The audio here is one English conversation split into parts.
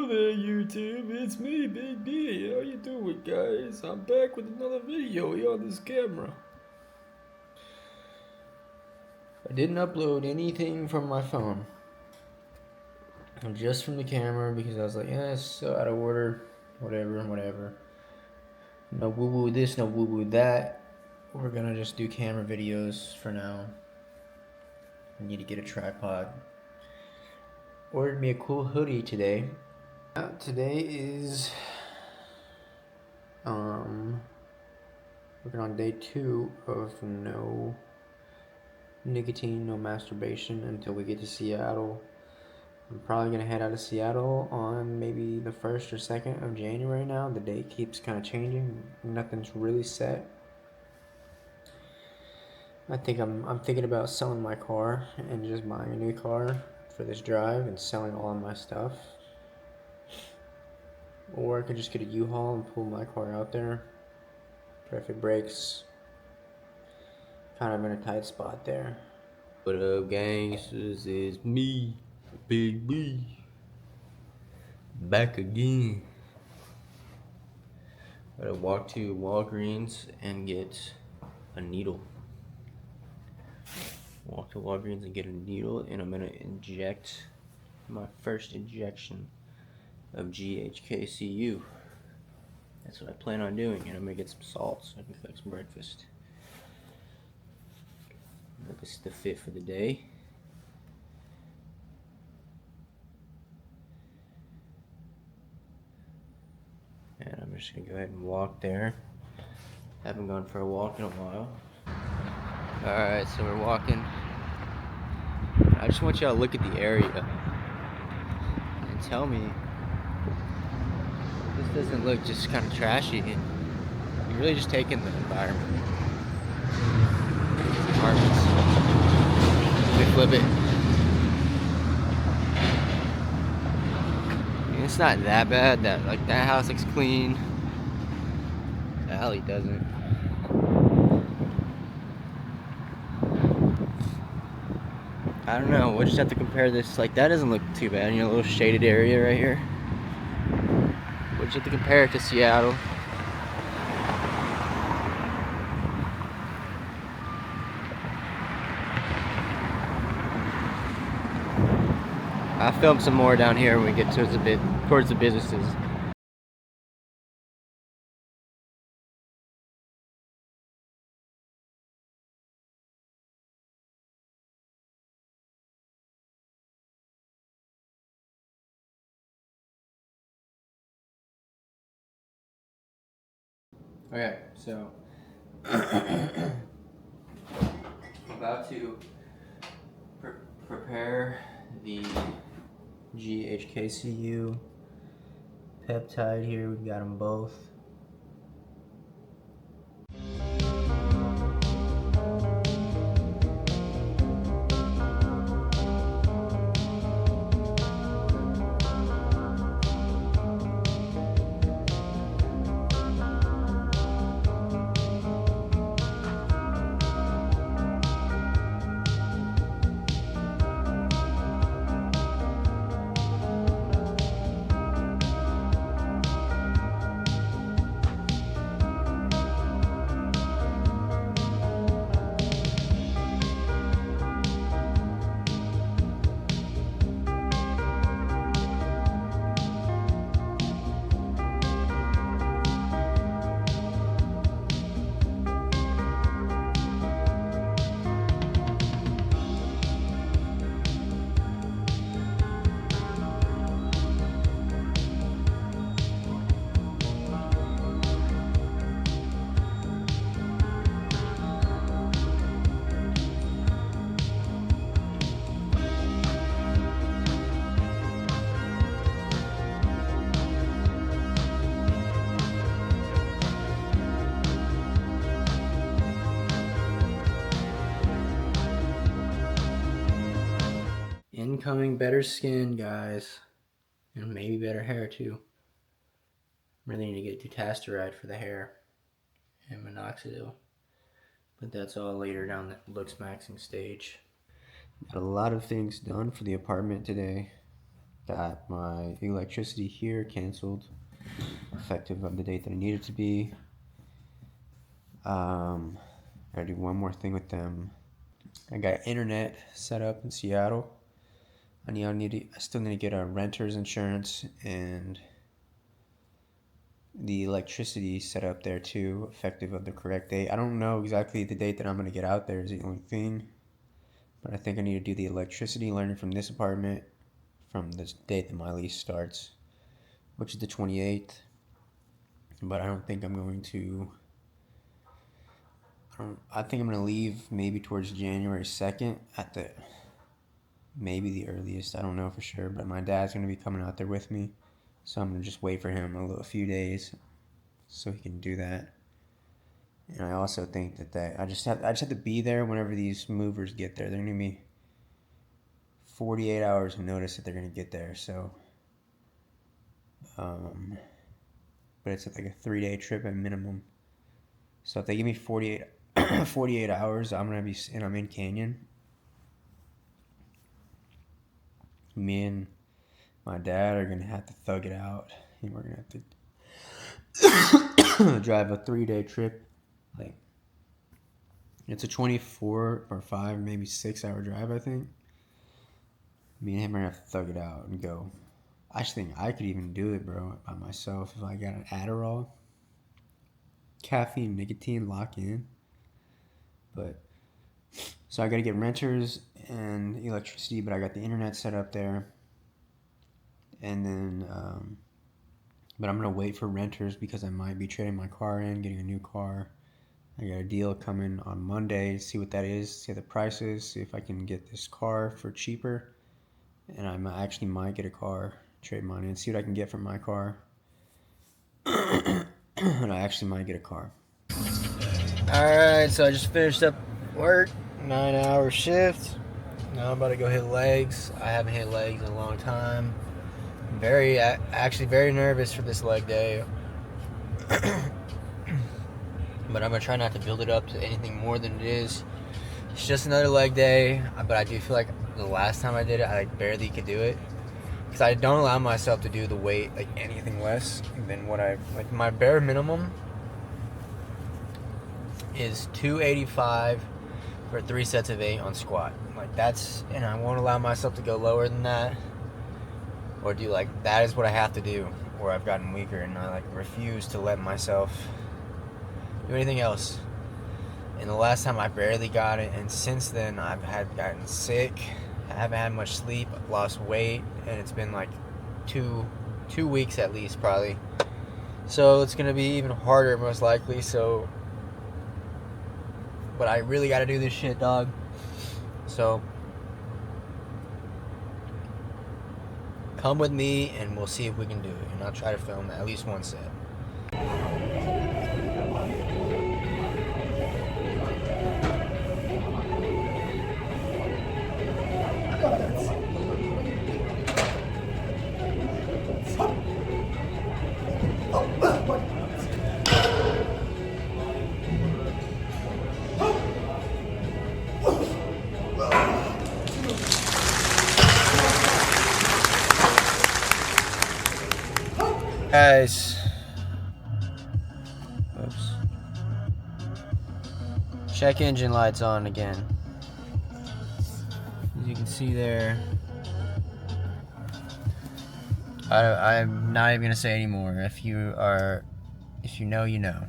there, YouTube. It's me, Big B. How you doing, guys? I'm back with another video here on this camera. I didn't upload anything from my phone. Just from the camera because I was like, yeah, it's so out of order. Whatever. No woo-woo this, no woo-woo that. We're gonna just do camera videos for now. I need to get a tripod. Ordered me a cool hoodie today. Today is working on day 2 of no nicotine, no masturbation until we get to Seattle. I'm probably gonna head out of Seattle on maybe the 1st or 2nd of January now. The date keeps kind of changing. Nothing's really set. I think I'm thinking about selling my car and just buying a new car for this drive and selling all of my stuff. Or I could just get a U-Haul and pull my car out there. Traffic breaks. Kind of in a tight spot there. What up, gangsters? It's me, Big B. Back again. Gotta walk to Walgreens and get a needle. Walk to Walgreens and get a needle, and I'm gonna inject my first injection of GHK-CU. That's what I plan on doing, and I'm gonna get some salt so I can cook some breakfast. This is the fit for the day. And I'm just gonna go ahead and walk there. Haven't gone for a walk in a while. Alright, so we're walking. I just want y'all to look at the area and tell me if this doesn't look just kind of trashy. You're really just taking the environment. Apartments. Let me flip it. It's not that bad. That house looks clean. The alley doesn't. I don't know. We'll just have to compare this. Like, that doesn't look too bad. You know, a little shaded area right here. We'll just have to compare it to Seattle. I'll film some more down here when we get towards the businesses. Okay, so about to prepare the GHK-CU peptide here. We've got them both. Incoming better skin, guys, and maybe better hair too. Really need to get dutasteride for the hair and minoxidil, but that's all later down the looks maxing stage. Got a lot of things done for the apartment today. Got my electricity here canceled, effective of the date that I need it to be. Gotta do one more thing with them. I got internet set up in Seattle. I still need to get a renter's insurance and the electricity set up there too, effective of the correct date. I don't know exactly the date that I'm gonna get out there is the only thing, but I think I need to do the electricity, learning from this apartment from the date that my lease starts, which is the 28th. But I don't think I'm going to. I think I'm gonna leave maybe towards January 2nd at the maybe the earliest. I don't know for sure, but my dad's gonna be coming out there with me, so I'm gonna just wait for him a few days so he can do that. And I also think that I just have to be there whenever these movers get there. They're gonna be 48 hours of notice that they're gonna get there. So, but it's like a 3-day trip at minimum. So if they give me 48 hours, I'm in Canyon. Me and my dad are gonna have to thug it out, and we're gonna have to drive a 3-day trip. Like, it's a 24 or 5, maybe 6-hour drive, I think. Me and him are gonna have to thug it out and go. I just think I could even do it, bro, by myself if I got an Adderall, caffeine, nicotine, lock in. But so I gotta get renters and electricity, but I got the internet set up there. And then, but I'm gonna wait for renters because I might be trading my car in, getting a new car. I got a deal coming on Monday, see what that is, see the prices, see if I can get this car for cheaper. And I actually might get a car, trade mine in, see what I can get from my car. And I actually might get a car. Alright, so I just finished up work, 9-hour shift. Now I'm about to go hit legs. I haven't hit legs in a long time. I'm actually very nervous for this leg day. But I'm going to try not to build it up to anything more than it is. It's just another leg day, but I do feel like the last time I did it, I barely could do it. Because I don't allow myself to do the weight, like anything less than what my bare minimum is 285 for 3 sets of 8 on squat. Like and I won't allow myself to go lower than that. Or that is what I have to do. Or I've gotten weaker and I refuse to let myself do anything else. And the last time I barely got it, and since then I've gotten sick. I haven't had much sleep, I've lost weight, and it's been like two weeks at least probably. So it's gonna be even harder most likely. So, but I really gotta do this shit, dog. So come with me and we'll see if we can do it. And I'll try to film at least one set. Guys, oops. Check engine lights on again. As you can see there, I'm not even gonna say anymore. If you know, you know.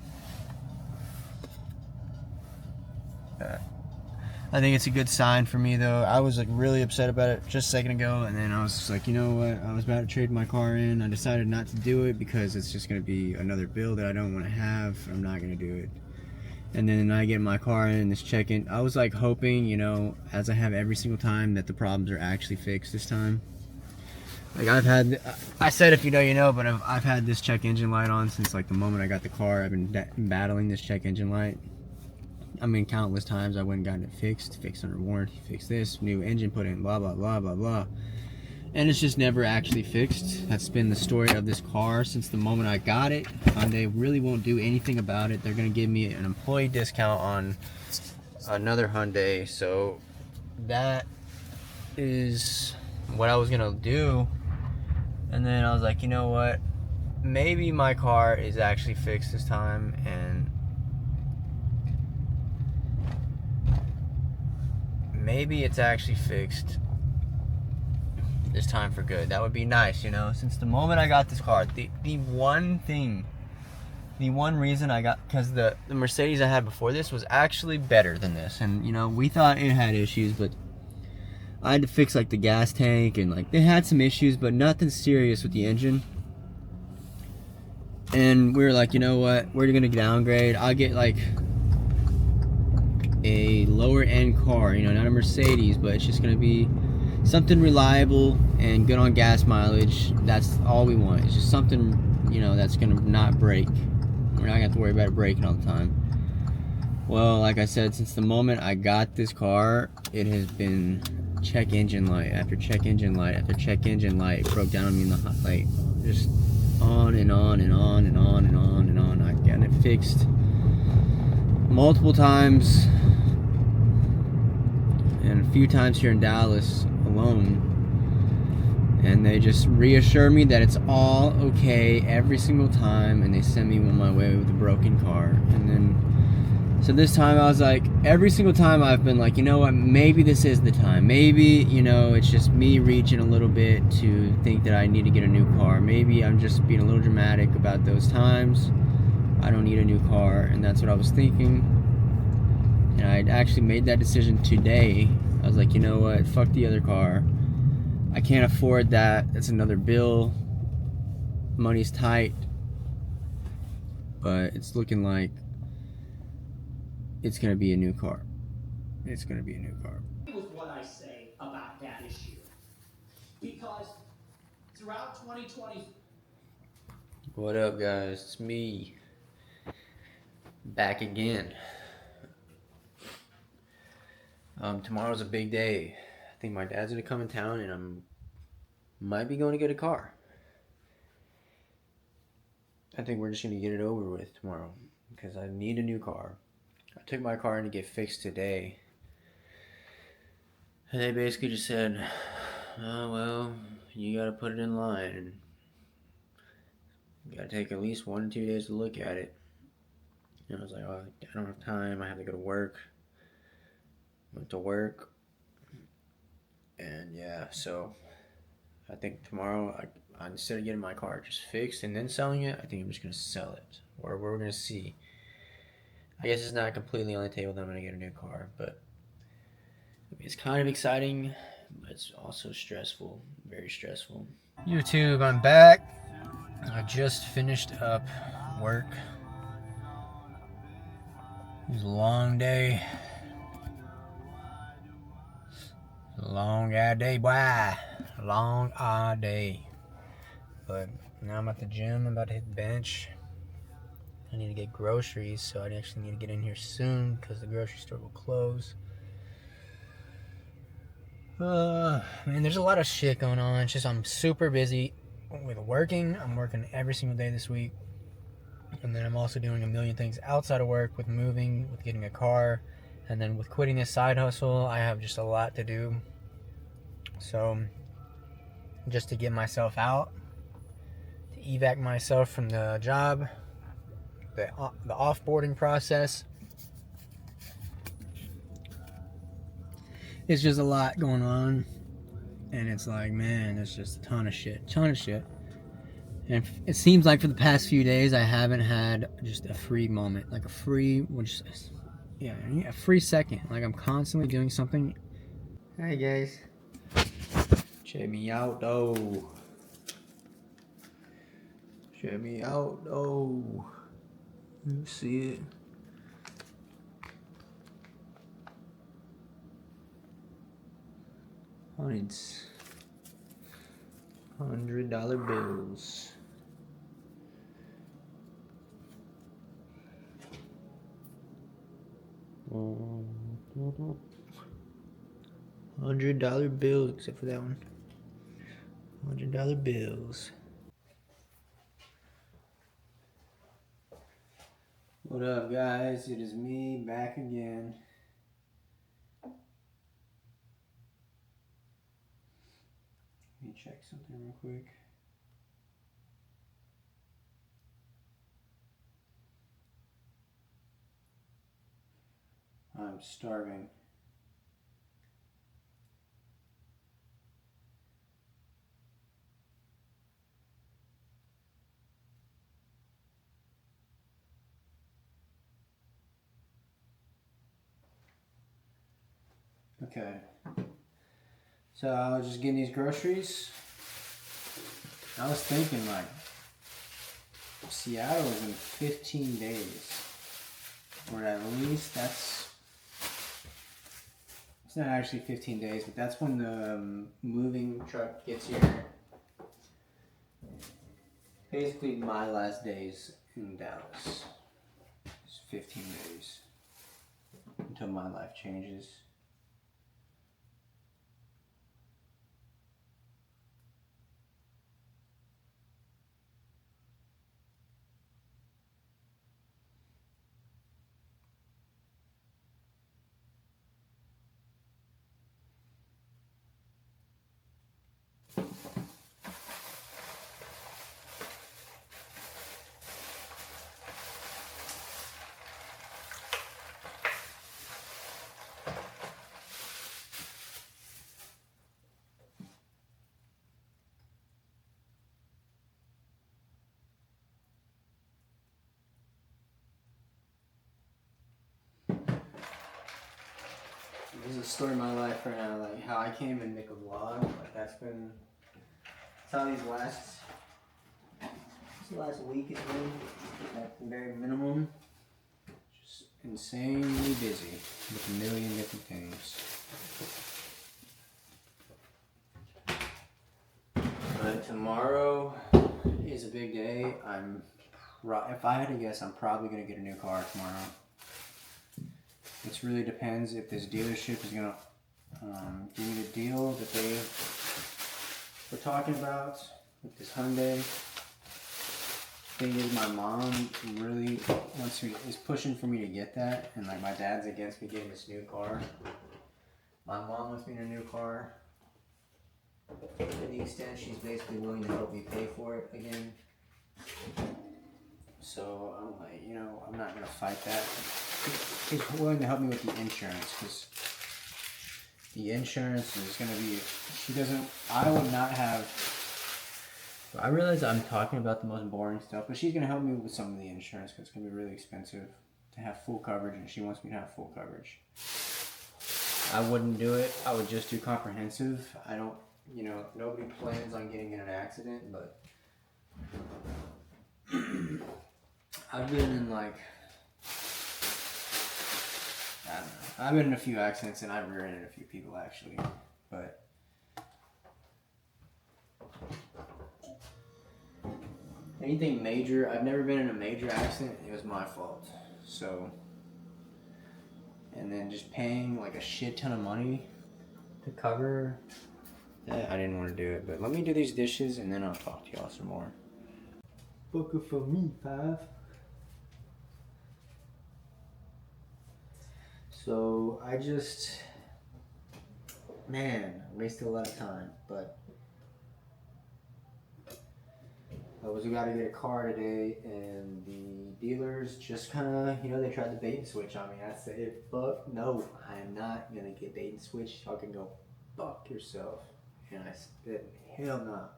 I think it's a good sign for me though. I was really upset about it just a second ago, and then I was just like, you know what, I was about to trade my car in. I decided not to do it because it's just going to be another bill that I don't want to have. I'm not going to do it. And then I get my car in, this check-in. I was hoping, as I have every single time, that the problems are actually fixed this time. I said if you know, you know, but I've had this check engine light on since the moment I got the car. I've been battling this check engine light. I mean, countless times I went and gotten it fixed under warranty, fix this, new engine put in, blah, blah, blah, blah, blah. And it's just never actually fixed. That's been the story of this car since the moment I got it. Hyundai really won't do anything about it. They're going to give me an employee discount on another Hyundai. So that is what I was going to do. And then I was like, you know what? Maybe my car is actually fixed this time, and maybe it's actually fixed this time for good. That would be nice, you know? Since the moment I got this car, the one reason I got, because the Mercedes I had before this was actually better than this. And, you know, we thought it had issues, but I had to fix, like, the gas tank, and, like, they had some issues, but nothing serious with the engine. And we were like, you know what? We're gonna downgrade. I'll get, like, a lower end car, you know, not a Mercedes, but it's just gonna be something reliable and good on gas mileage. That's all we want. It's just something, you know, that's gonna not break. We're not gonna have to worry about it breaking all the time. Well, like I said, since the moment I got this car, it has been check engine light after check engine light after check engine light. It broke down on me in the hot light. Just on and on and on and on and on and on. I've gotten it fixed multiple times, and a few times here in Dallas alone, and they just reassure me that it's all okay every single time, and they send me on my way with a broken car. And then, so this time I was like, every single time I've been like, you know what, maybe this is the time. Maybe, you know, it's just me reaching a little bit to think that I need to get a new car. Maybe I'm just being a little dramatic about those times. I don't need a new car, and that's what I was thinking. And I actually made that decision today. I was like, you know what, fuck the other car. I can't afford that. It's another bill. Money's tight. But it's looking like it's gonna be a new car. It's gonna be a new car. With what I say about that issue, because throughout 2020. What up, guys? It's me. Back again. Tomorrow's a big day. I think my dad's gonna come in town, and I'm might be going to get a car. I think we're just gonna get it over with tomorrow because I need a new car. I took my car in to get fixed today, and they basically just said, "Oh well, you gotta put it in line, and you gotta take at least 1 or 2 days to look at it." And I was like, "Oh, I don't have time. I have to go to work." Went to work, and yeah, so I think tomorrow, instead of getting my car just fixed and then selling it, I think I'm just gonna sell it, or we're gonna see. I guess it's not completely on the table that I'm gonna get a new car, but it's kind of exciting, but it's also stressful, very stressful. YouTube, I'm back. I just finished up work. It was a long day. A long day, boy. A long day. But now I'm at the gym. I'm about to hit the bench. I need to get groceries, so I actually need to get in here soon because the grocery store will close. Man, there's a lot of shit going on. It's just I'm super busy with working. I'm working every single day this week. And then I'm also doing a million things outside of work, with moving, with getting a car, and then with quitting this side hustle. I have just a lot to do. So just to get myself out, to evac myself from the job, the offboarding process. It's just a lot going on, and it's like, man, it's just a ton of shit. And it seems like for the past few days I haven't had just a free moment, like a free second. Like I'm constantly doing something. Hi guys, check me out though. Check me out though. You see it? Hundreds. $100 bills. $100 bills, except for that one. $100 bills. What up, guys? It is me back again. Let me check something real quick. I'm starving. Okay. So I was just getting these groceries. I was thinking like Seattle is in 15 days. Or at least it's not actually 15 days, but that's when the moving truck gets here. Basically my last days in Dallas is 15 days until my life changes. This is a story of my life right now, like how I can't even make a vlog. Like that's how these this last week has been at very minimum. Just insanely busy with a million different things. But tomorrow is a big day. If I had to guess, I'm probably gonna get a new car tomorrow. It really depends if this dealership is gonna give me the deal that they were talking about with this Hyundai. Thing is, my mom really is pushing for me to get that, and like my dad's against me getting this new car. My mom wants me in a new car. To the extent she's basically willing to help me pay for it again. So I'm like, you know, I'm not gonna fight that. She's willing to help me with the insurance because the insurance is gonna be. I would not have. I realize I'm talking about the most boring stuff, but she's gonna help me with some of the insurance because it's gonna be really expensive to have full coverage, and she wants me to have full coverage. I wouldn't do it. I would just do comprehensive. I don't. You know, nobody plans on getting in an accident, but I've been in like, I don't know. I've been in a few accidents and I've rear-ended a few people actually, but anything major, I've never been in a major accident. It was my fault. So, and then just paying like a shit ton of money to cover. I didn't want to do it, but let me do these dishes and then I'll talk to y'all some more. Book it for me, 5. So I wasted a lot of time, but I was got to get a car today, and the dealers just kind of, you know, they tried to bait and switch on me. I said, fuck no, I'm not gonna get bait and switch. Y'all can go fuck yourself. And I said, hell no.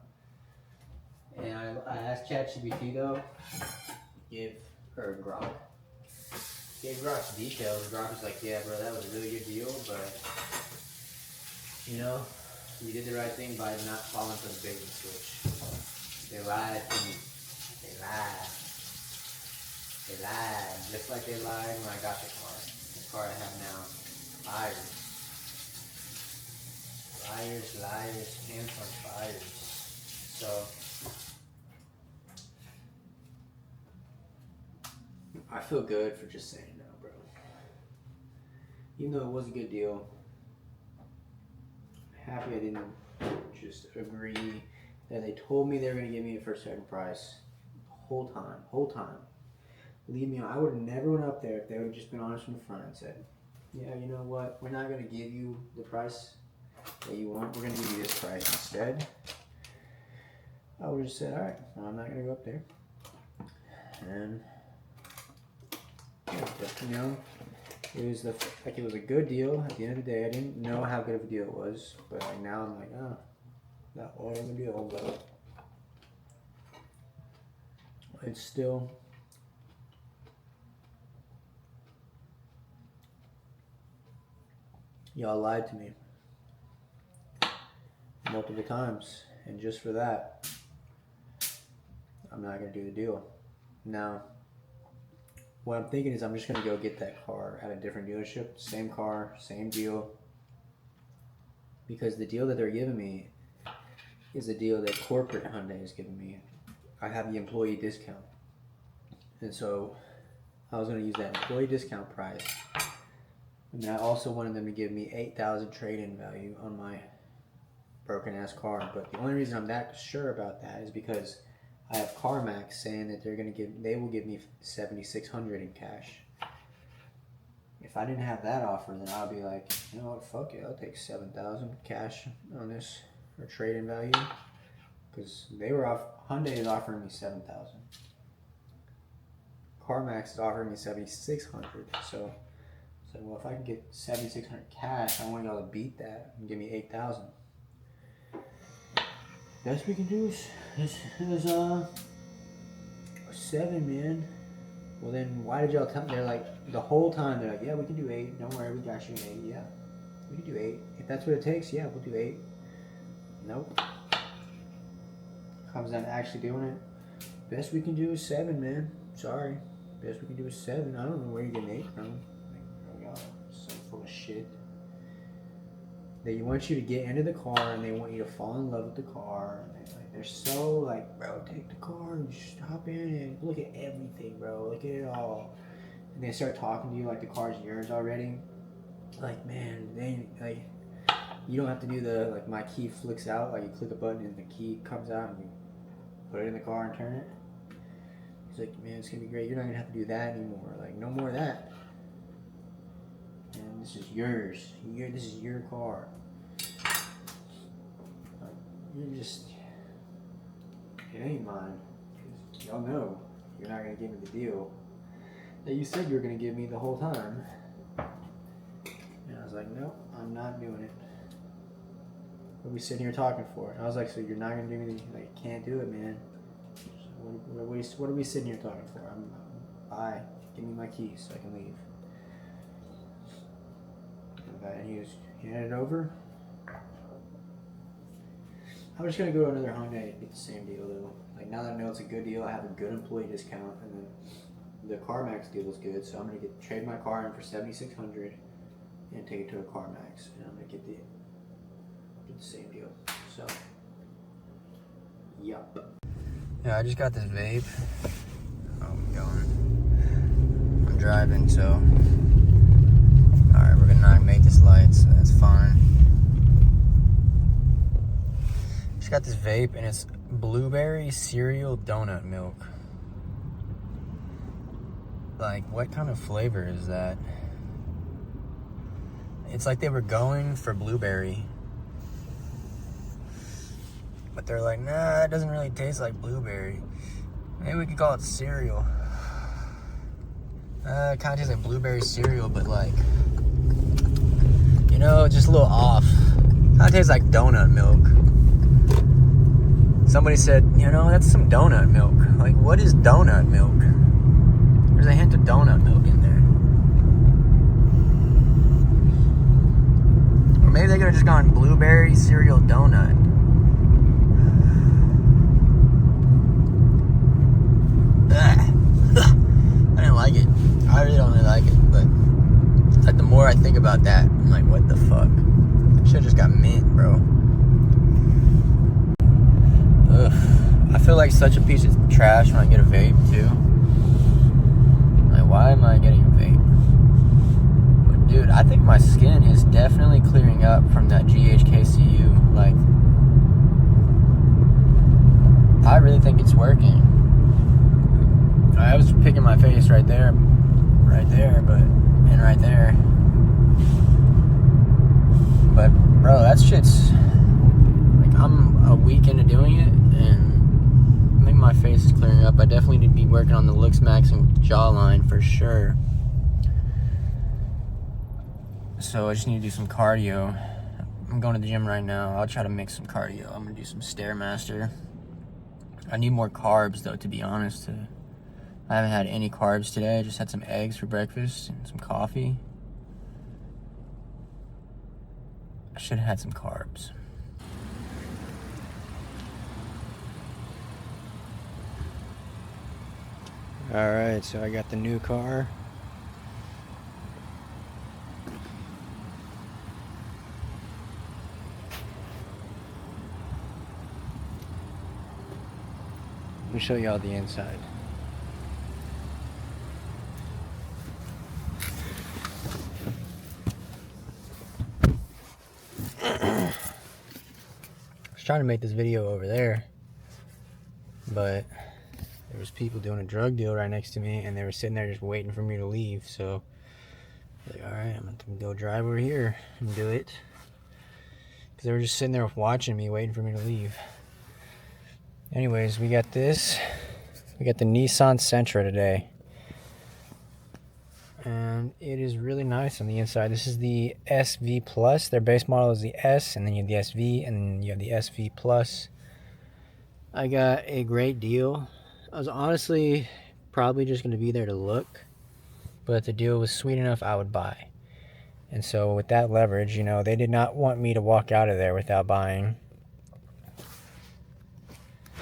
And I asked ChatGPT though, gave Grok details. Grok was like, yeah bro, that was a really good deal, but you know, you did the right thing by not falling for the bait and switch. They lied to me. They lied. Just like they lied when I got the car. The car I have now. Liars. Pants on fires. So, I feel good for just saying no, bro. Even though it was a good deal, I'm happy I didn't just agree that they told me they were going to give me a first second price. Whole time. Believe me, I would have never went up there if they would have just been honest from the front and said, yeah, you know what, we're not going to give you the price that you want, we're going to give you this price instead. I would have just said, alright, I'm not going to go up there. And, yeah, but, you know, It was it was a good deal. At the end of the day, I didn't know how good of a deal it was, but like now I'm like, oh, that was a deal, but it's still. Y'all lied to me multiple times, and just for that, I'm not gonna do the deal. Now, what I'm thinking is I'm just gonna go get that car at a different dealership, same car, same deal, because the deal that they're giving me is a deal that corporate Hyundai is giving me. I have the employee discount, and so I was gonna use that employee discount price. And I also wanted them to give me $8,000 trade-in value on my broken-ass car. But the only reason I'm that sure about that is because I have CarMax saying that they will give me $7,600 in cash. If I didn't have that offer, then I'll be like, you know what, fuck it, I'll take $7,000 cash on this for trade-in value, because Hyundai is offering me $7,000. CarMax is offering me $7,600. So well, if I can get $7,600 cash, I want y'all to beat that and give me $8,000. Best we can do is 7, man. Well, then why did y'all tell me? They're like, the whole time they're like, yeah, we can do 8. Don't worry, we got you 8. Yeah, we can do 8. If that's what it takes, yeah, we'll do 8. Nope. Comes down to actually doing it. Best we can do is 7, man. Sorry. Best we can do is 7. I don't know where you're getting 8 from. So full of shit. They want you to get into the car and they want you to fall in love with the car. And they're so like, bro, take the car and just hop in and look at everything, bro. Look at it all. And they start talking to you like the car's yours already. Like, man, you don't have to do the my key flicks out. Like you click a button and the key comes out and you put it in the car and turn it. He's like, man, it's gonna be great. You're not gonna have to do that anymore. Like, no more of that. And this is yours. This is your car. You're just, it ain't mine. Y'all know you're not gonna give me the deal that you said you were gonna give me the whole time. And I was like, nope, I'm not doing it. What are we sitting here talking for? And I was like, so you're not gonna do me the, can't do it, man. What are we sitting here talking for? Bye. Give me my keys so I can leave. And he was handed it over. I'm just gonna go to another Hyundai and get the same deal though. Like now that I know it's a good deal, I have a good employee discount, and then the CarMax deal is good. So I'm gonna trade my car in for $7,600 and take it to a CarMax, and I'm gonna get the same deal. So, yup. Yeah, I just got this vape. I'm going. I'm driving, so. Alright, we're gonna not make this light, so that's fine. Just got this vape, and it's blueberry cereal donut milk. Like, what kind of flavor is that? It's like they were going for blueberry. But they're like, nah, it doesn't really taste like blueberry. Maybe we could call it cereal. It kind of tastes like blueberry cereal, but like, you know, just a little off. Kind of tastes like donut milk. Somebody said, you know, that's some donut milk. Like, what is donut milk? There's a hint of donut milk in there. Or maybe they could have just gone blueberry cereal donut. I didn't like it. I really don't really like it, but it's like the more I think about that, I'm like, what the fuck? Should've just got mint, bro. Ugh. I feel like such a piece of trash when I get a vape too. Like, why am I getting a vape? But dude, I think my skin is definitely clearing up from that GHK-CU. Like, I really think it's working. I was picking my face right there, and right there. But bro, that shit's like, I'm a week into doing it, and I think my face is clearing up. I definitely need to be working on the looks maxing with the jawline for sure. So I just need to do some cardio. I'm going to the gym right now. I'll try to mix some cardio. I'm gonna do some Stairmaster. I need more carbs though, to be honest. I haven't had any carbs today. I just had some eggs for breakfast and some coffee. I should have had some carbs. Alright, so I got the new car. Let me show you all the inside. I was trying to make this video over there, but there was people doing a drug deal right next to me, and they were sitting there just waiting for me to leave. So, like, all right, I'm gonna go drive over here and do it, because they were just sitting there watching me, waiting for me to leave. Anyways, we got this. We got the Nissan Sentra today, and it is really nice on the inside. This is the SV Plus. Their base model is the S, and then you have the SV, and then you have the SV Plus. I got a great deal. I was honestly probably just going to be there to look, but if the deal was sweet enough, I would buy. And so with that leverage, you know, they did not want me to walk out of there without buying.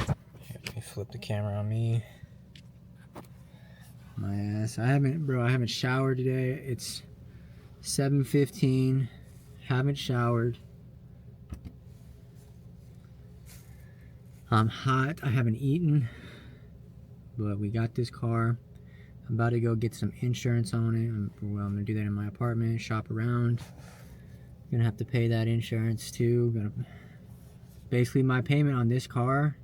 Let me flip the camera on me. My ass. I haven't showered today. It's 7:15. Haven't showered. I'm hot. I haven't eaten. But we got this car. I'm about to go get some insurance on it. Well, I'm gonna do that in my apartment, shop around. Gonna have to pay that insurance too. Basically, my payment on this car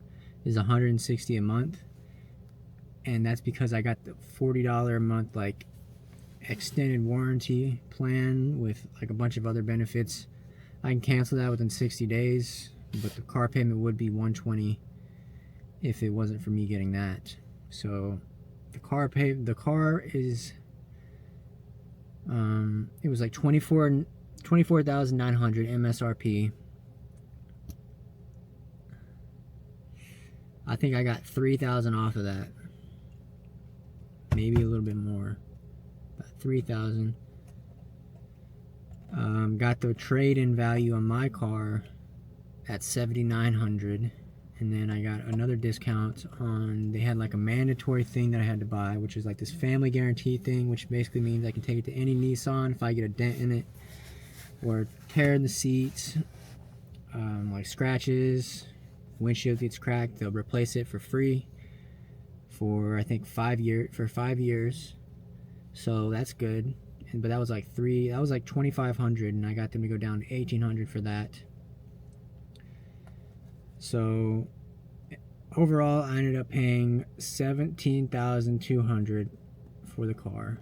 is $160 a month, and that's because I got the $40 a month like extended warranty plan with like a bunch of other benefits. I can cancel that within 60 days, but the car payment would be $120 if it wasn't for me getting that. So the car is it was like 24,900 MSRP. I think I got 3,000 off of that, maybe a little bit more, about 3,000. Got the trade-in value on my car at 7,900. And then I got another discount on, they had like a mandatory thing that I had to buy, which is like this family guarantee thing, which basically means I can take it to any Nissan if I get a dent in it or tear in the seats, like scratches, windshield gets cracked, they'll replace it for free for I think 5 years. So that's good. But that was like $2,500, and I got them to go down to $1,800 for that. So overall, I ended up paying $17,200 for the car.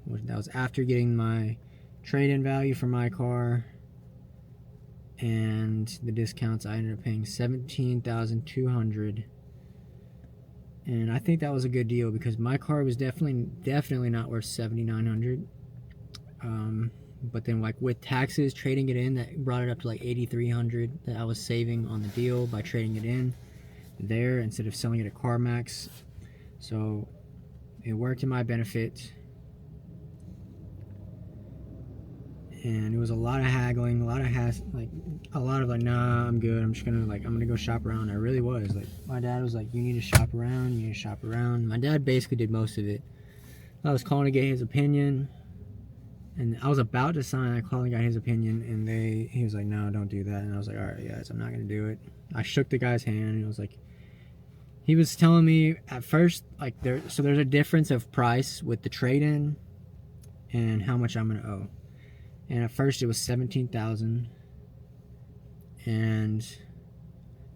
That was after getting my trade-in value for my car and the discounts. I ended up paying $17,200, and I think that was a good deal because my car was definitely not worth $7,900. But then like with taxes, trading it in, that brought it up to like $8,300 that I was saving on the deal by trading it in there instead of selling it at CarMax. So it worked in my benefit, and it was a lot of haggling, a lot of nah, I'm good, I'm gonna go shop around. I really was like, my dad was like, you need to shop around. My dad basically did most of it. I was calling to get his opinion, and I was about to sign. I called and got his opinion, and he was like, no, don't do that. And I was like, all right, guys, I'm not gonna do it. I shook the guy's hand, and it was like, he was telling me at first, like, there's a difference of price with the trade-in and how much I'm gonna owe. And at first it was $17,000, and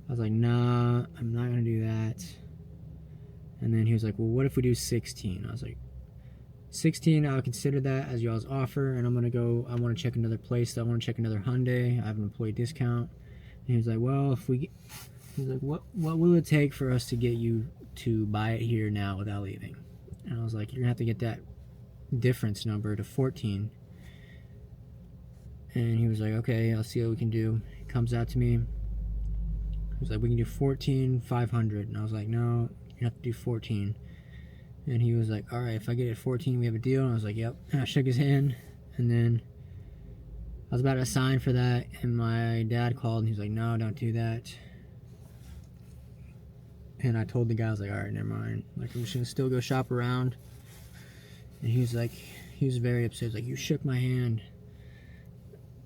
I was like, nah, I'm not gonna do that. And then he was like, well, what if we do 16? I was like, 16, I'll consider that as y'all's offer, and I want to check another place. I want to check another Hyundai. I have an employee discount. And he was like, well, he's like, what will it take for us to get you to buy it here now without leaving? And I was like, you're gonna have to get that difference number to 14. And he was like, okay, I'll see what we can do. He comes out to me. He was like, we can do 14,500. And I was like, no, you have to do 14. And he was like, all right, if I get it at 14, we have a deal. And I was like, yep. And I shook his hand. And then I was about to sign for that. And my dad called and he's like, no, don't do that. And I told the guy, I was like, all right, never mind. Like, I'm just going to still go shop around. And he was like, he was very upset. He was like, you shook my hand.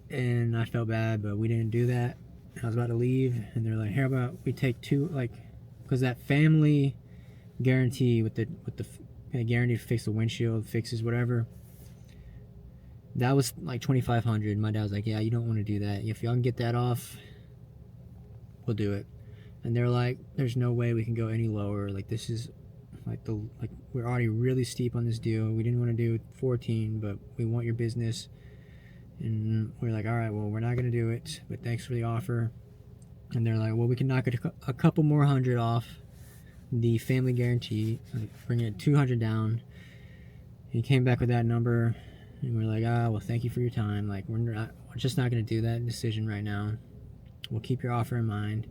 And I felt bad, but we didn't do that. I was about to leave, and they're like, how about we take two, like, because that family guarantee with the guarantee to fix the windshield, fixes whatever, that was like 2,500. My dad was like, yeah, you don't want to do that. If y'all can get that off, we'll do it. And they're like, there's no way we can go any lower. Like, this is like we're already really steep on this deal. We didn't want to do 14, but we want your business. And we're like, all right, well, we're not going to do it, but thanks for the offer. And they're like, well, we can knock it a couple more hundred off the family guarantee, bring it 200 down. He came back with that number, and we're like, well, thank you for your time. Like, we're just not going to do that decision right now. We'll keep your offer in mind.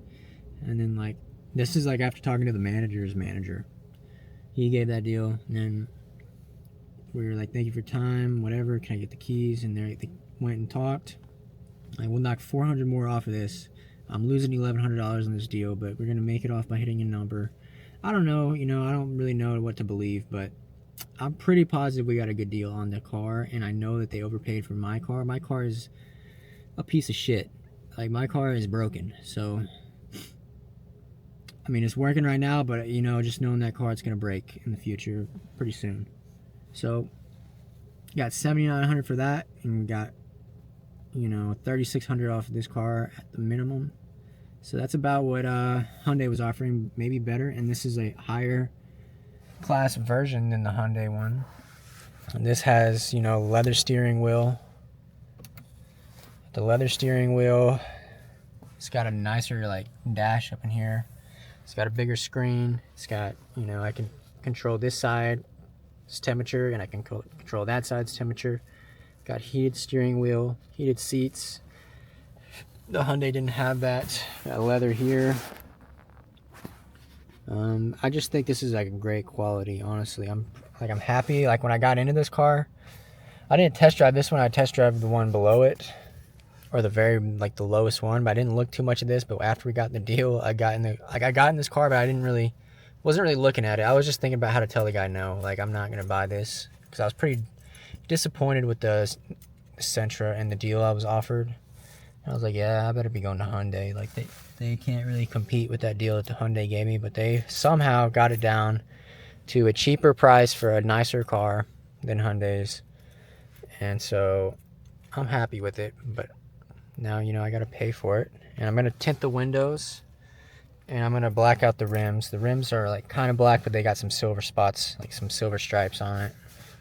And then, like, this is like after talking to the manager's manager. He gave that deal, and then we were like, thank you for your time, whatever, can I get the keys? And they went and talked. Like, we'll knock 400 more off of this. I'm losing $1,100 on this deal, but we're going to make it off by hitting a number. I don't know, I don't really know what to believe, but I'm pretty positive we got a good deal on the car, and I know that they overpaid for my car. My car is a piece of shit. Like, my car is broken, so, I mean, it's working right now, but, just knowing that car, it's going to break in the future pretty soon. So, got $7,900 for that, and we got, $3,600 off of this car at the minimum. So that's about what Hyundai was offering, maybe better. And this is a higher class version than the Hyundai one. And this has, leather steering wheel. The leather steering wheel, it's got a nicer, like, dash up in here. It's got a bigger screen. It's got, I can control this side's temperature, and I can control that side's temperature. Got heated steering wheel, heated seats. The Hyundai didn't have that. Got leather here. I just think this is like a great quality, honestly. I'm happy. Like, when I got into this car, I didn't test drive this one. I test drive the one below it, or the lowest one, but I didn't look too much at this. But after we got the deal, I got in this car, but I wasn't really looking at it. I was just thinking about how to tell the guy no, like, I'm not gonna buy this, because I was pretty disappointed with the Sentra and the deal I was offered. And I was like, yeah, I better be going to Hyundai. Like, they can't really compete with that deal that the Hyundai gave me, but they somehow got it down to a cheaper price for a nicer car than Hyundai's. And so I'm happy with it, but now, I gotta pay for it. And I'm gonna tint the windows, and I'm gonna black out the rims. The rims are like kind of black, but they got some silver spots, like some silver stripes on it.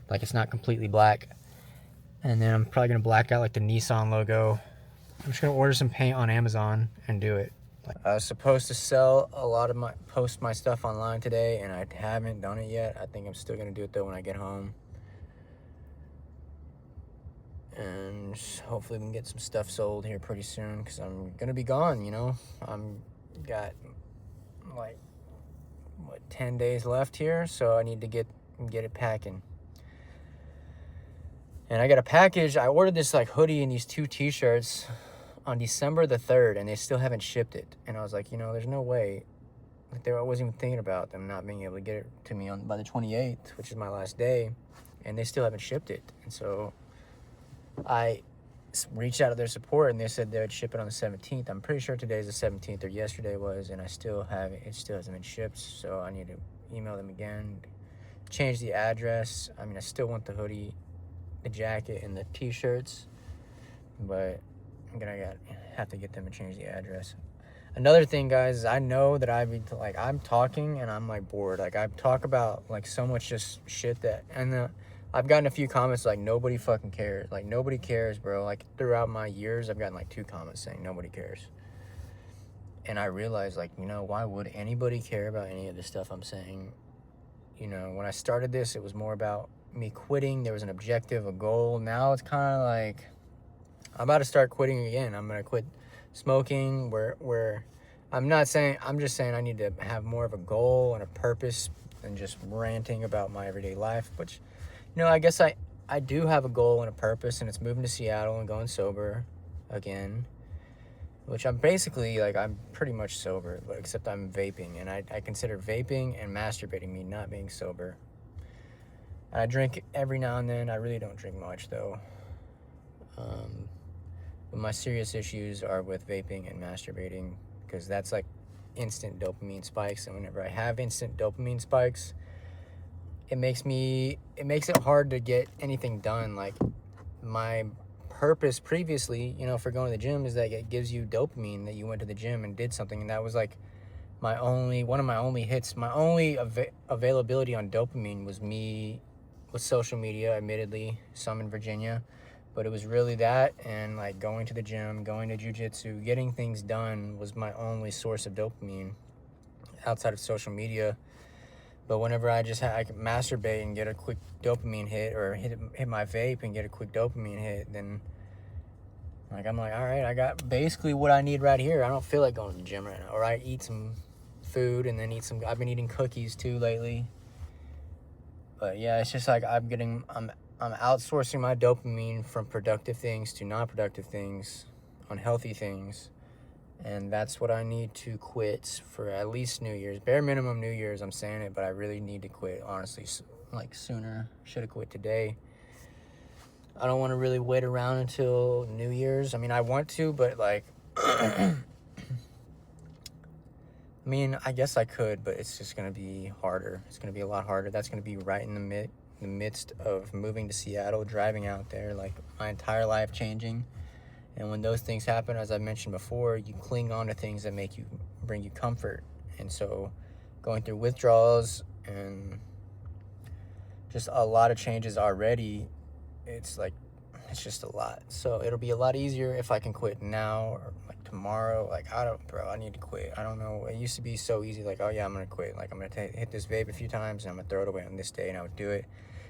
Like, it's not completely black. And then I'm probably gonna black out like the Nissan logo. I'm just gonna order some paint on Amazon and do it. I was supposed to post my stuff online today, and I haven't done it yet. I think I'm still gonna do it though when I get home. And hopefully we can get some stuff sold here pretty soon, because I'm gonna be gone, I'm got like 10 days left here, so I need to get it packing. And I got a package. I ordered this like hoodie and these 2 t-shirts on December the 3rd, and they still haven't shipped it. And I was like, there's no way. Like, I wasn't even thinking about them not being able to get it to me by the 28th, which is my last day, and they still haven't shipped it. And so I reached out to their support, and they said they would ship it on the 17th. I'm pretty sure today's the 17th, or yesterday was, and it still hasn't been shipped. So I need to email them again, change the address. I mean, I still want the hoodie, the jacket, and the t-shirts, but I'm gonna have to get them to change the address. Another thing, guys, is I know that I'm talking and I'm like bored. Like, I talk about like so much just shit and I've gotten a few comments like, nobody fucking cares. Like, nobody cares, bro. Like, throughout my years, I've gotten like 2 comments saying nobody cares. And I realized, like, why would anybody care about any of the stuff I'm saying? When I started this, it was more about me quitting. There was an objective, a goal. Now it's kind of like, I'm about to start quitting again. I'm gonna quit smoking. Where I'm not saying, I'm just saying I need to have more of a goal and a purpose than just ranting about my everyday life. Which, I guess I do have a goal and a purpose, and it's moving to Seattle and going sober again. Which I'm basically, like, I'm pretty much sober, but except I'm vaping, and I consider vaping and masturbating me not being sober. I drink every now and then. I really don't drink much, though. But my serious issues are with vaping and masturbating, because that's like instant dopamine spikes, and whenever I have instant dopamine spikes, it makes it hard to get anything done. Like, my purpose previously, for going to the gym is that it gives you dopamine, that you went to the gym and did something, and that was like one of my only hits. My only availability on dopamine was me with social media, admittedly, some in Virginia, but it was really that, and like going to the gym, going to jiu-jitsu, getting things done was my only source of dopamine outside of social media. But whenever I could masturbate and get a quick dopamine hit, or hit my vape and get a quick dopamine hit, then I'm like, all right, I got basically what I need right here. I don't feel like going to the gym right now. Or I eat some food and then I've been eating cookies too lately. But yeah, it's just like I'm outsourcing my dopamine from productive things to non-productive things, unhealthy things. And that's what I need to quit for at least New Year's. Bare minimum New Year's, I'm saying it, but I really need to quit, honestly, like sooner. Should have quit today. I don't want to really wait around until New Year's. I mean, I want to, but like, I mean, I guess I could, but it's just going to be harder. It's going to be a lot harder. That's going to be right in the midst of moving to Seattle, driving out there, like my entire life changing. And when those things happen, as I mentioned before, you cling on to things that bring you comfort. And so going through withdrawals and just a lot of changes already, it's just a lot. So it'll be a lot easier if I can quit now, or like tomorrow. Like, I need to quit. I don't know. It used to be so easy. Like, oh yeah, I'm going to quit. Like, I'm going to hit this vape a few times and I'm going to throw it away on this day, and I would do it.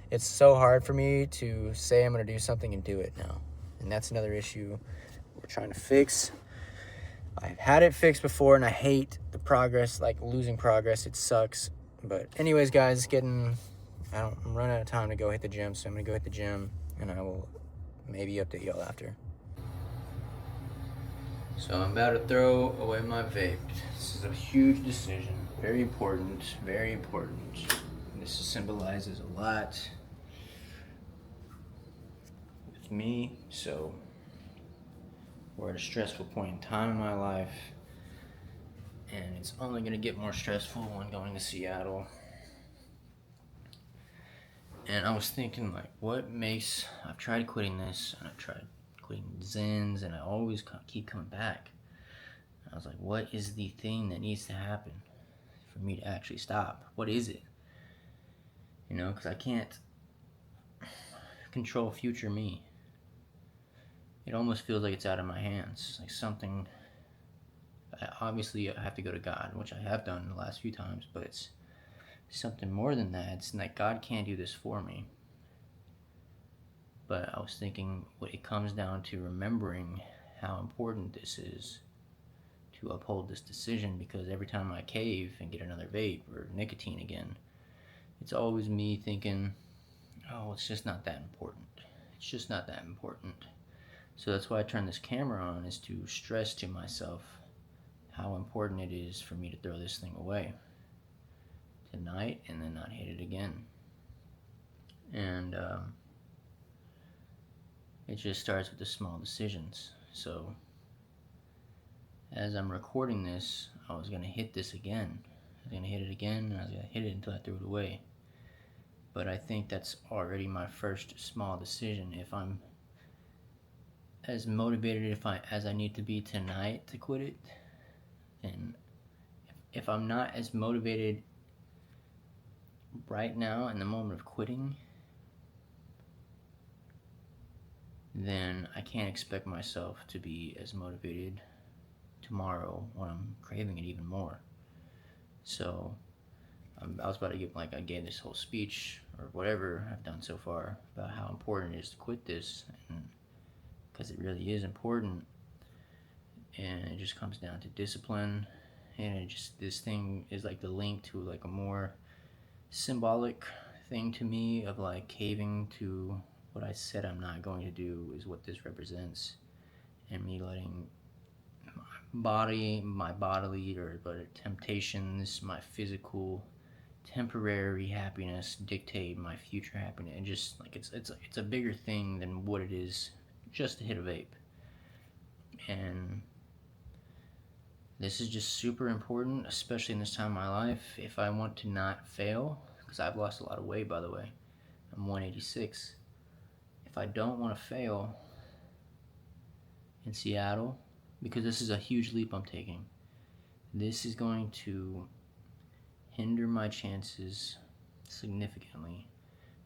It's so hard for me to say I'm going to do something and do it now. And that's another issue we're trying to fix. I've had it fixed before, and I hate the progress, like losing progress. It sucks. But anyways, guys, I'm running out of time to go hit the gym, so I'm going to go hit the gym, and I will maybe update y'all after. So I'm about to throw away my vape. This is a huge decision. Very important. Very important. This symbolizes a lot with me, so we're at a stressful point in time in my life, and it's only going to get more stressful when going to Seattle. And I was thinking, like, I've tried quitting this, and I've tried quitting Zens, and I always keep coming back. And I was like, what is the thing that needs to happen for me to actually stop? What is it? Because I can't control future me. It almost feels like it's out of my hands. Like something, obviously I have to go to God, which I have done the last few times, but it's something more than that. It's like God can't do this for me. But I was thinking, it comes down to remembering how important this is to uphold this decision, because every time I cave and get another vape or nicotine again, it's always me thinking, oh, it's just not that important. It's just not that important. So that's why I turn this camera on, is to stress to myself how important it is for me to throw this thing away tonight and then not hit it again. And it just starts with the small decisions. So as I'm recording this, I was going to hit this again. I was going to hit it again, and I was going to hit it until I threw it away. But I think that's already my first small decision. If I'm as motivated as I need to be tonight to quit it, then if I'm not as motivated right now in the moment of quitting, then I can't expect myself to be as motivated tomorrow when I'm craving it even more. So I was about to give, I gave this whole speech or whatever I've done so far about how important it is to quit this, and because it really is important. And it just comes down to discipline, and it just, this thing is like the link to like a more symbolic thing to me of like caving to what I said I'm not going to do, is what this represents, and me letting my bodily or temptations, my physical temporary happiness dictate my future happiness. And just like it's a bigger thing than what it is just to hit a vape. And this is just super important, especially in this time of my life, if I want to not fail, because I've lost a lot of weight, by the way. I'm 186. If I don't want to fail in Seattle, because this is a huge leap I'm taking, this is going to hinder my chances significantly.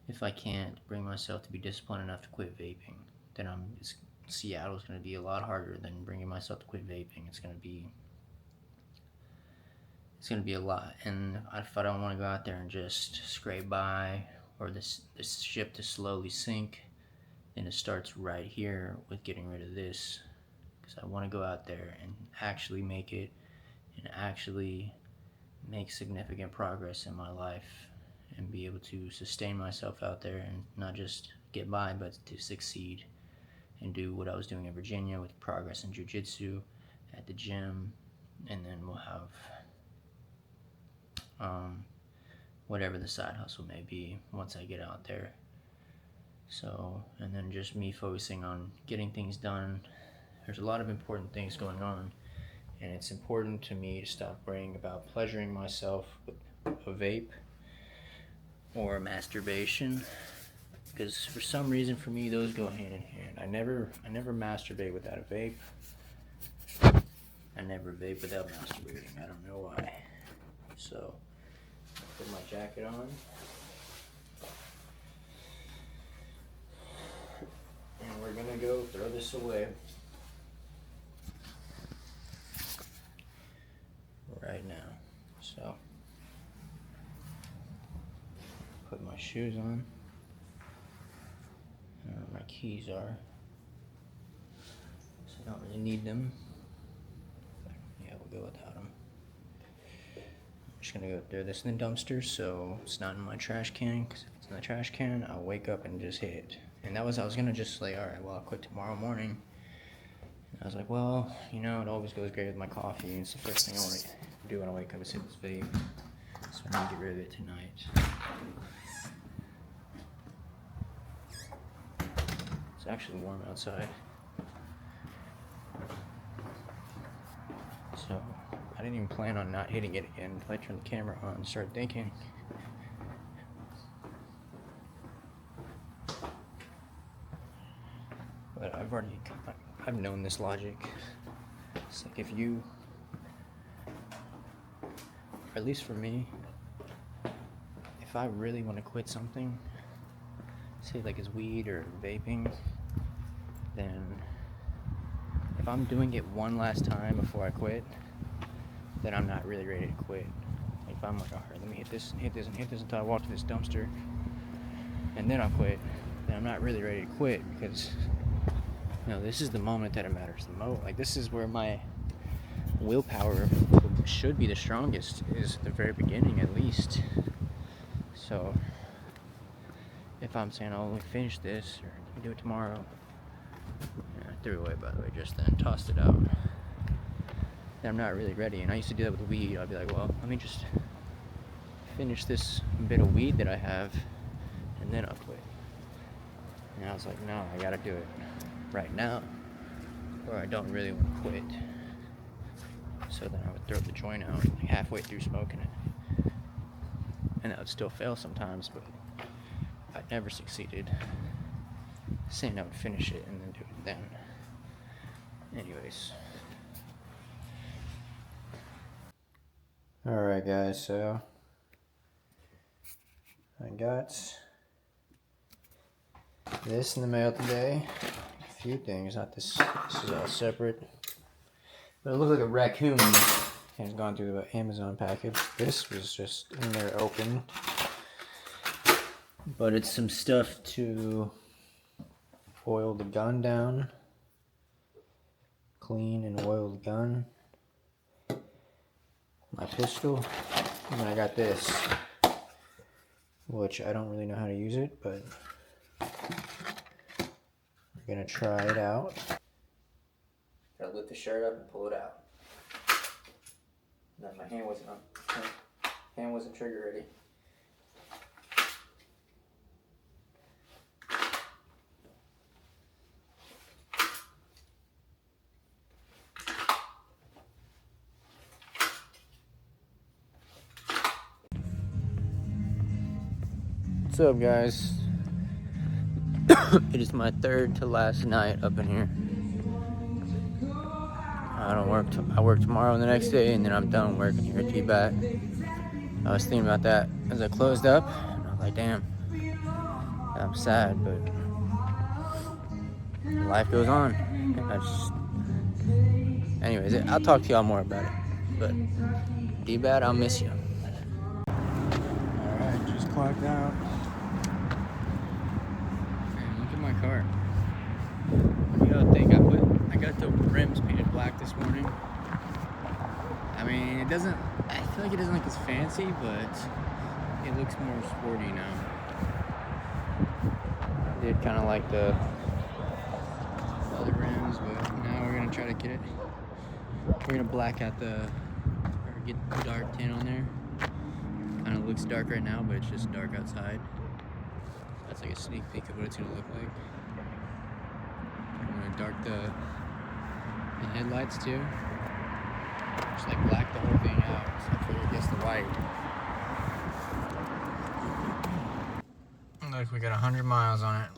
If I can't bring myself to be disciplined enough to quit vaping, then Seattle's going to be a lot harder than bringing myself to quit vaping. It's going to be a lot. And if I don't want to go out there and just scrape by, or this ship to slowly sink, then it starts right here with getting rid of this, because I want to go out there and actually make it, and actually make significant progress in my life, and be able to sustain myself out there, and not just get by, but to succeed and do what I was doing in Virginia with progress in jiu-jitsu at the gym. And then we'll have whatever the side hustle may be once I get out there. So, and then just me focusing on getting things done. There's a lot of important things going on, and it's important to me to stop worrying about pleasuring myself with a vape or masturbation, because for some reason for me those go hand in hand. I never masturbate without a vape. I never vape without masturbating. I don't know why. So, put my jacket on. And we're gonna go throw this away right now. So, put my shoes on. I don't know where my keys are, so I don't really need them. Yeah, we'll go without them. I'm just gonna go throw this in the dumpster so it's not in my trash can, because if it's in the trash can, I'll wake up and just hit it. And I was gonna just like, alright, well, I'll quit tomorrow morning. And I was like, well, you know, it always goes great with my coffee, and it's the first thing I want to do when I wake up is hit this vape. So I need to get rid of it tonight. It's actually warm outside. So I didn't even plan on not hitting it again until I turned the camera on and started thinking. But I've known this logic. It's like if you, or at least for me, if I really want to quit something, say like it's weed or vaping, then if I'm doing it one last time before I quit, then I'm not really ready to quit. Like if I'm like, alright, let me hit this until I walk to this dumpster, and then I'll quit, then I'm not really ready to quit, because you know, this is the moment that it matters the most. Like this is where my willpower should be the strongest, is at the very beginning at least. So if I'm saying I'll only finish this, or I'll do it tomorrow, I threw it away by the way just then, tossed it out, then I'm not really ready. And I used to do that with weed. I'd be like, well, let me just finish this bit of weed that I have, and then I'll quit. And I was like, no, I gotta do it right now, or I don't really want to quit. So then I would throw the joint out like halfway through smoking it, and I would still fail sometimes, but I never succeeded saying I would finish it and then do it then. Anyways. Alright guys, so I got this in the mail today. A few things, not this. This is all separate. But it looked like a raccoon has gone through the Amazon package. This was just in there open. But it's some stuff to oil the gun down. clean and oiled gun, my pistol, and then I got this, which I don't really know how to use it, but we're gonna try it out. Gotta lift the shirt up and pull it out. No, my hand wasn't trigger ready. What's up, guys? It is my third to last night up in here. I work tomorrow and the next day, and then I'm done working here at T-Bat. I was thinking about that as I closed up, and I was like, damn, I'm sad, but life goes on. Anyways, I'll talk to y'all more about it, but T-Bat, I'll miss you. Alright, just clocked out. Man, look at my car. What do y'all think? I got the rims painted black this morning. I mean, I feel like it doesn't look as fancy, but it looks more sporty now. I did kind of like the other rims, but now we're gonna try to get it. We're gonna black out or get the dark tint on there. Kind of looks dark right now, but it's just dark outside. That's like a sneak peek of what it's gonna look like. I'm gonna dark the headlights too. Just like black the whole thing out, so I figure it gets the white. Look, we got 100 miles on it.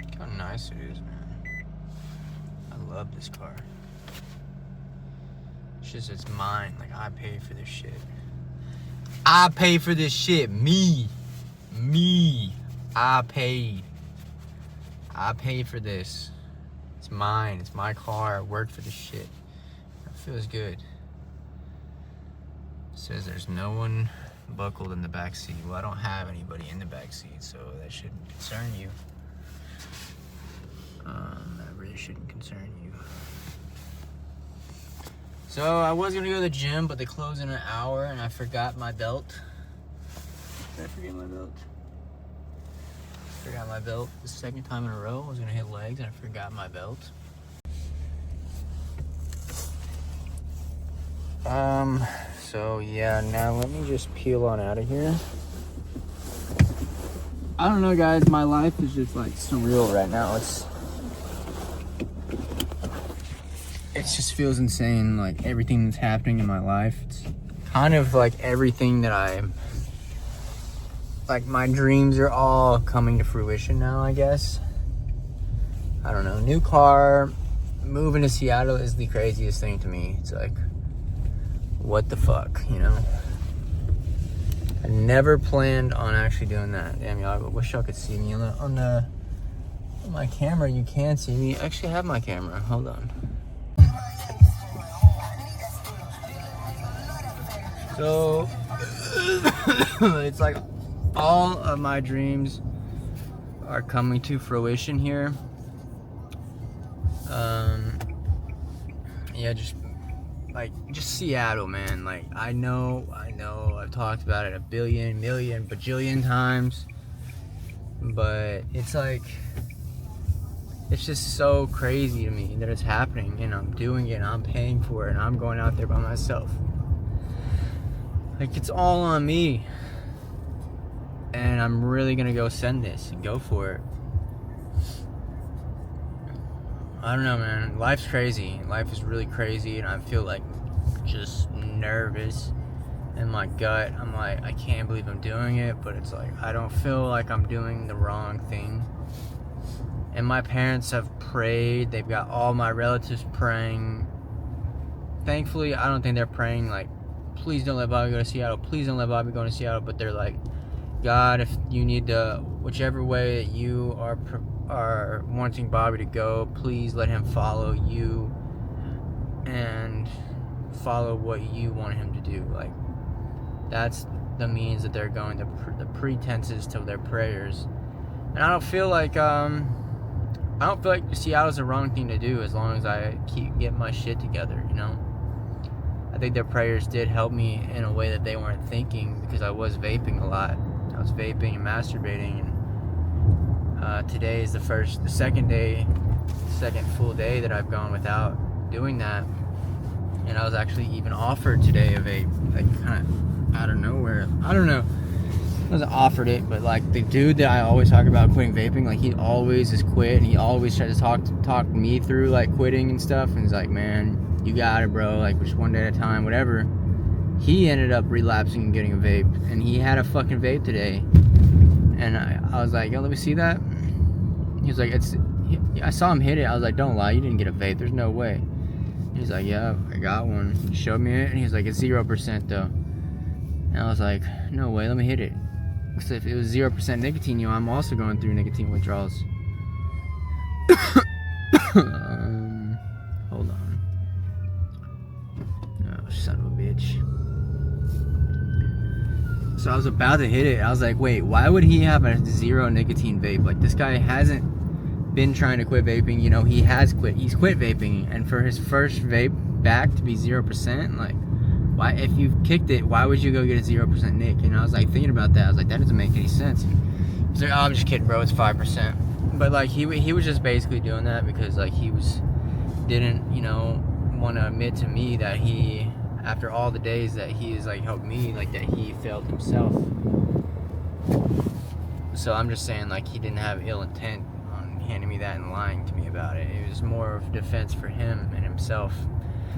Look how nice it is, man. I love this car. It's mine. Like, I pay for this shit. I pay for this shit. Me. I paid for this. It's mine. It's my car. I worked for this shit. It feels good. It says there's no one buckled in the back seat. Well, I don't have anybody in the back seat, so that shouldn't concern you. That really shouldn't concern you. So I was gonna go to the gym, but they close in an hour, and I forgot my belt. Did I forget my belt? Forgot my belt the second time in a row. I was gonna hit legs, and I forgot my belt. So yeah, now let me just peel on out of here. I don't know, guys. My life is just like surreal right now. It just feels insane, like everything that's happening in my life. It's kind of like everything that like my dreams are all coming to fruition now, I guess. I don't know, new car, moving to Seattle is the craziest thing to me. It's like, what the fuck, you know? I never planned on actually doing that. Damn, y'all, I wish y'all could see me on my camera. You can see me. I actually have my camera, hold on. So, it's like all of my dreams are coming to fruition here. Yeah, just Seattle, man. Like, I know, I've talked about it a billion, million, bajillion times, but it's like, it's just so crazy to me that it's happening, and I'm doing it, and I'm paying for it, and I'm going out there by myself. Like, it's all on me, and I'm really gonna go send this and go for it. I don't know, man. Life's crazy. Life is really crazy, and I feel like just nervous in my gut. I'm like, I can't believe I'm doing it, but it's like, I don't feel like I'm doing the wrong thing. And my parents have prayed. They've got all my relatives praying. Thankfully, I don't think they're praying like, please don't let Bobby go to Seattle. Please don't let Bobby go to Seattle. But they're like, God, if you need to, whichever way that you are wanting Bobby to go, please let him follow you and follow what you want him to do. Like, that's the means that they're going, the pretenses to their prayers. And I don't feel like I don't feel like Seattle's the wrong thing to do as long as I keep getting my shit together, you know? I think their prayers did help me in a way that they weren't thinking, because I was vaping a lot. I was vaping and masturbating, and today is the second full day that I've gone without doing that. And I was actually even offered today a vape, like kind of out of nowhere. I don't know. I wasn't offered it, but like the dude that I always talk about quitting vaping, like he always has quit, and he always tries to talk me through like quitting and stuff. And he's like, man, you got it, bro. Like just one day at a time, whatever. He ended up relapsing and getting a vape, and he had a fucking vape today. And I was like, yo, let me see that. He was like, I saw him hit it. I was like, don't lie, you didn't get a vape. There's no way. He's like, yeah, I got one. He showed me it, and he's like, it's 0% though. And I was like, no way, let me hit it. Because if it was 0% nicotine, I'm also going through nicotine withdrawals. Hold on. Oh, son of a bitch. So I was about to hit it. I was like, wait, why would he have a 0 nicotine vape? Like, this guy hasn't been trying to quit vaping. You know, he has quit. He's quit vaping. And for his first vape back to be 0%, like, why, if you kicked it, why would you go get a 0% nic? And I was like thinking about that. I was like, that doesn't make any sense. He's like, oh, I'm just kidding, bro. It's 5%. But like he was just basically doing that because like didn't, you know, want to admit to me that he, after all the days that he has like helped me, like that he failed himself. So I'm just saying, like, he didn't have ill intent on handing me that and lying to me about it. It was more of defense for him and himself.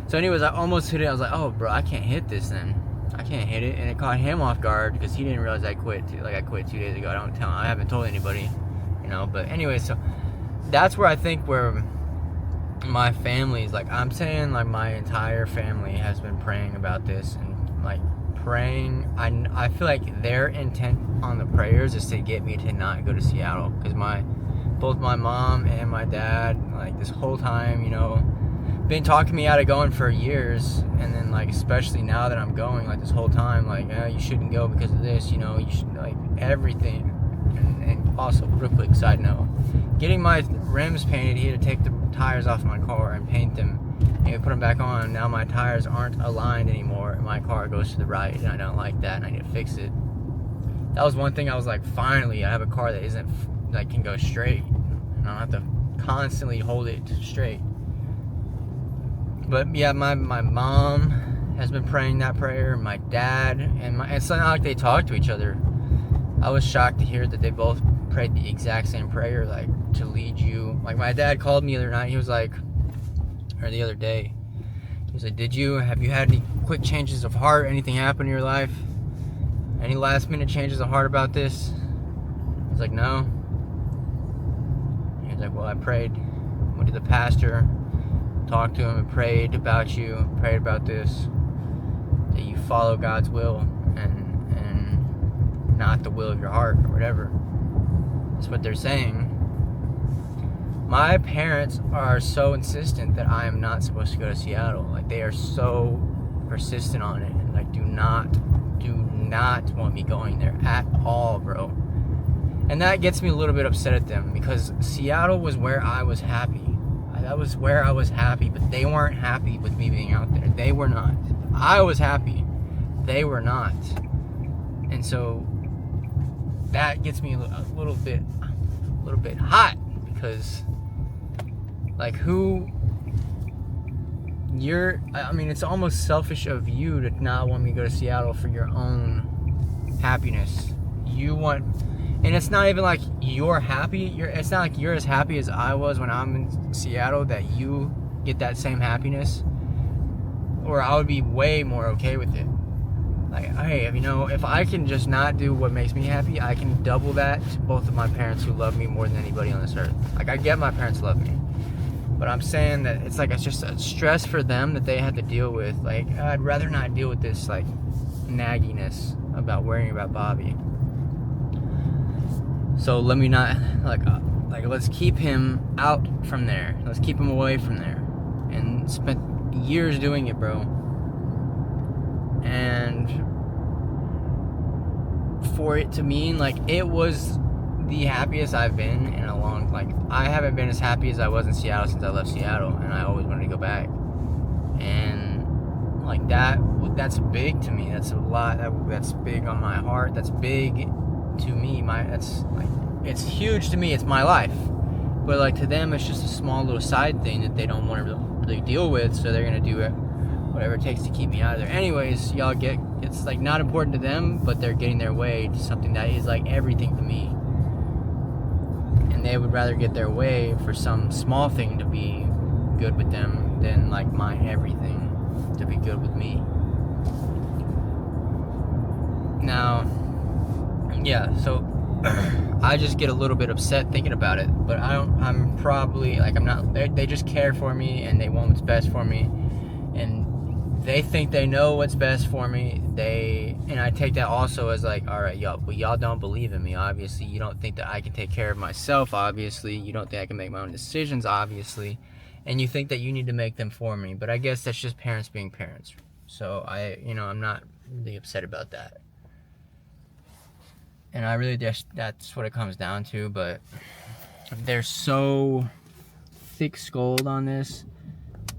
So anyways, I almost hit it. I was like, oh, bro, I can't hit this then. I can't hit it. And it caught him off guard because he didn't realize I quit. I quit 2 days ago. I haven't told anybody, you know. But anyway, so that's where I think where my family's, like, I'm saying, like, my entire family has been praying about this and, like, praying. I feel like their intent on the prayers is to get me to not go to Seattle, because both my mom and my dad, like, this whole time, you know, been talking me out of going for years, and then, like, especially now that I'm going, like, this whole time, like, you shouldn't go because of this, you know, you should, like, everything. And also, real quick side note, getting my rims painted, he had to take the tires off my car and paint them and put them back on. Now my tires aren't aligned anymore, and my car goes to the right, and I don't like that, and I need to fix it. That was one thing I was like, finally, I have a car that isn't, like, can go straight, and I don't have to constantly hold it straight. But yeah, my mom has been praying that prayer, my dad, and it's not like they talk to each other. I was shocked to hear that they both prayed the exact same prayer, like, to lead you. Like, my dad called me the other night, he was like, or the other day, he was like, have you had any quick changes of heart, anything happen in your life? Any last minute changes of heart about this? I was like, no. He was like, well, I prayed, went to the pastor, talked to him and prayed about you, prayed about this, that you follow God's will and not the will of your heart or whatever. That's what they're saying. My parents are so insistent that I am not supposed to go to Seattle. Like, they are so persistent on it, and, like, do not want me going there at all, bro. And that gets me a little bit upset at them, because Seattle was where I was happy. That was where I was happy, but they weren't happy with me being out there. They were not. I was happy. They were not. And so that gets me a little bit hot, because, like, I mean, it's almost selfish of you to not want me to go to Seattle for your own happiness. You want, and it's not even like you're happy. It's not like you're as happy as I was when I'm in Seattle, that you get that same happiness, or I would be way more okay with it. Like, hey, you know, if I can just not do what makes me happy, I can double that to both of my parents, who love me more than anybody on this earth. Like, I get my parents love me, but I'm saying that it's like, it's just a stress for them that they had to deal with. Like, I'd rather not deal with this, like, nagginess about worrying about Bobby. So let me not, like, let's keep him out from there. Let's keep him away from there. And spent years doing it, bro. And for it to mean, like, it was the happiest I've been in a long, like, I haven't been as happy as I was in Seattle since I left Seattle, and I always wanted to go back. And like that's big to me. That's a lot. That's big on my heart. That's big to me. That's like, it's huge to me. It's my life. But like to them, it's just a small little side thing that they don't want to really deal with. So they're gonna do it, whatever it takes to keep me out of there. Anyways, y'all get, it's like not important to them, but they're getting their way to something that is like everything to me. And they would rather get their way for some small thing to be good with them than like my everything to be good with me. Now, yeah, so I just get a little bit upset thinking about it, but I'm probably like, I'm not, they just care for me and they want what's best for me, and they think they know what's best for me. And I take that also as like, all right, y'all don't believe in me, obviously. You don't think that I can take care of myself, obviously. You don't think I can make my own decisions, obviously. And you think that you need to make them for me. But I guess that's just parents being parents. So I'm not really upset about that. And I really just, that's what it comes down to. But they're so thick-skulled on this.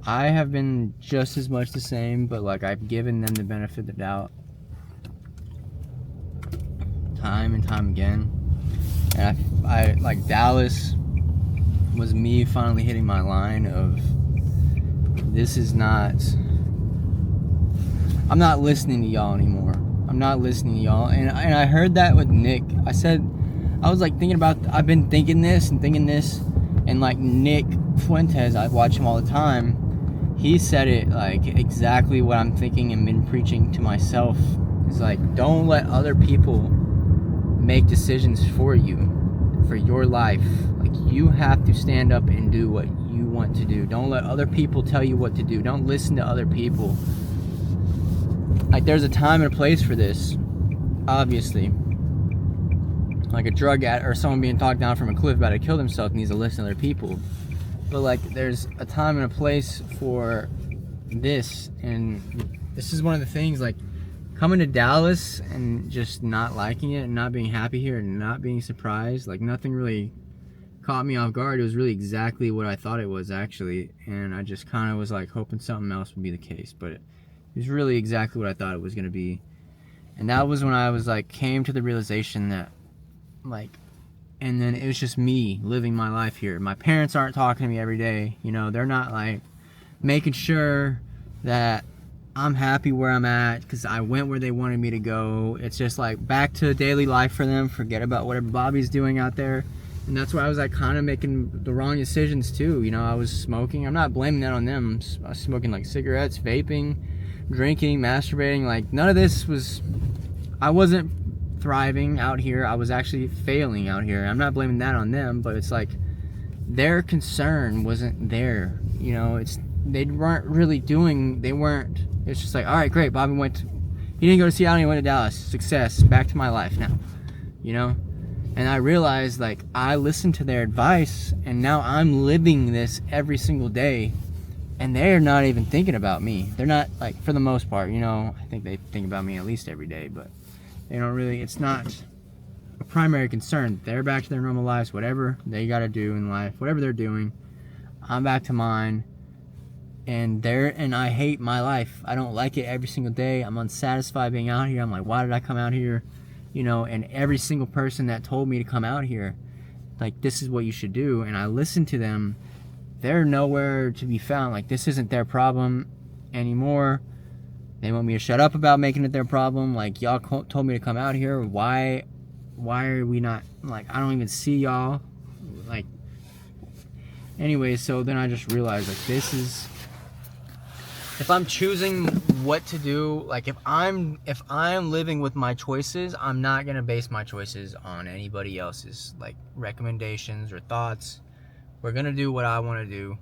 I have been just as much the same, but like I've given them the benefit of the doubt time and time again. And I like, Dallas was me finally hitting my line of, this is not, I'm not listening to y'all anymore. I'm not listening to y'all. And I heard that with Nick. I was like thinking about, I've been thinking this, and like Nick Fuentes, I watch him all the time. He said it like exactly what I'm thinking and been preaching to myself. It's like, don't let other people make decisions for you, for your life. Like, you have to stand up and do what you want to do. Don't let other people tell you what to do. Don't listen to other people. Like, there's a time and a place for this, obviously. Like a drug addict or someone being talked down from a cliff about to kill themselves needs to listen to other people. But like, there's a time and a place for this, and this is one of the things, like, coming to Dallas and just not liking it and not being happy here and not being surprised, like, nothing really caught me off guard. It was really exactly what I thought it was, actually, and I just kind of was like hoping something else would be the case, but it was really exactly what I thought it was going to be. And that was when I was like, came to the realization that, like, and then it was just me living my life here. My parents aren't talking to me every day. You know, they're not like making sure that I'm happy where I'm at because I went where they wanted me to go. It's just like back to daily life for them. Forget about whatever Bobby's doing out there. And that's why I was like kind of making the wrong decisions too. You know, I was smoking. I'm not blaming that on them. I was smoking like cigarettes, vaping, drinking, masturbating. Like, none of this was, I wasn't thriving out here. I was actually failing out here. I'm not blaming that on them, but it's like their concern wasn't there. You know, they weren't really doing, it's just like, all right, great, Bobby he didn't go to Seattle, he went to Dallas. Success, back to my life now. You know? And I realized, like, I listened to their advice, and now I'm living this every single day, and they're not even thinking about me. They're not, like, for the most part, you know, I think they think about me at least every day, but they don't really, it's not a primary concern. They're back to their normal lives, whatever they gotta do in life, whatever they're doing. I'm back to mine, and I hate my life. I don't like it every single day. I'm unsatisfied being out here. I'm like, why did I come out here? You know, and every single person that told me to come out here, like, this is what you should do, and I listened to them, they're nowhere to be found. Like, this isn't their problem anymore. They want me to shut up about making it their problem. Like, y'all told me to come out here. Why are we not, like, I don't even see y'all. Like, anyway, so then I just realized, like, this is, if I'm choosing what to do, like, if I'm living with my choices, I'm not gonna base my choices on anybody else's, like, recommendations or thoughts. We're gonna do what I want to do.